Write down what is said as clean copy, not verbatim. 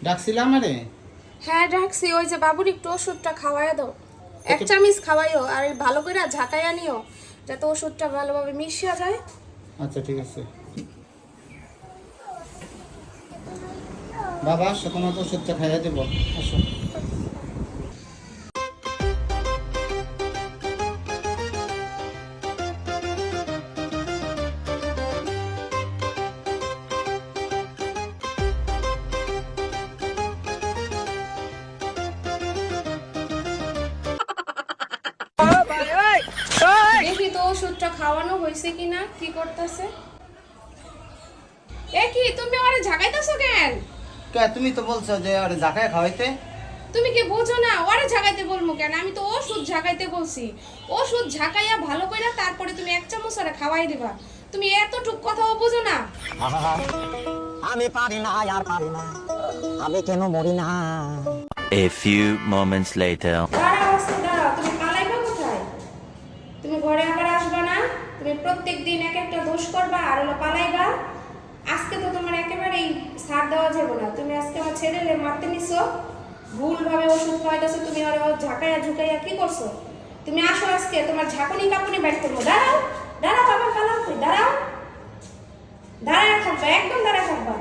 ডাকছিলাম আরে। হ্যাঁ ডাকছি, ওই যে বাবুর একটু ওষুধটা খাওয়াইয়া দাও। এক চামচ খাওয়াইও আর ভালো করে ঝাঁকাইয়া নিও, যাতে ওষুধটা ভালোভাবে মিশিয়ে যায়। আচ্ছা ঠিক আছে বাবা, আসো তোমাকে ওষুধটা খাইয়ে দেবো, আসো। দেখি তো ওষুধটা খাওয়ানো হয়েছে কিনা, কি করতেছে। এ কি তুমি আরে ঝাঁকাইতেছো কেন? কে, তুমি তো বলছো যে আরে জাকায় খাওয়াইতে। তুমি কি বোঝো না? ওরে ঝাঁকাইতে বলবো কেন? আমি তো ওষুধ ঝাঁকাইতে বলছি। ওষুধ ঝাঁকাইয়া ভালো করে তারপরে তুমি এক চামচ আরে খাওয়াই দিবা। তুমি এতটুক কথাও বোঝো না? আমি পারি না, আর পারি না, আমি কেন মরি না। A few moments later. দাঁড়াও আজকে, দাঁড়াও। তুমি পালাইবা কোথায়? তুমি ঘরে আবার আসবা না? তুমি প্রত্যেক দিন এক একটা দোষ করবা আর হলো পালাইবা। আজকে তো তোমার একেবারেই ছাড় দেওয়া যাবে না। তুমি আজকে আমার ছেলেরে মারতে নিছো, ভুলভাবে ওষুধ খাওয়াইতেছো। তুমি আর ঝাঁকাইয়া ঝুঁকাইয়া কি করছো? তুমি আসো আজকে, তোমার ঝাঁকুনি কাপুনি বাইট করবো। দাঁড়াও, দাঁড়াও, আবার পালাও, দাঁড়াও, দাঁড়ায় থাকবা, একদম দাঁড়ায় থাকবা।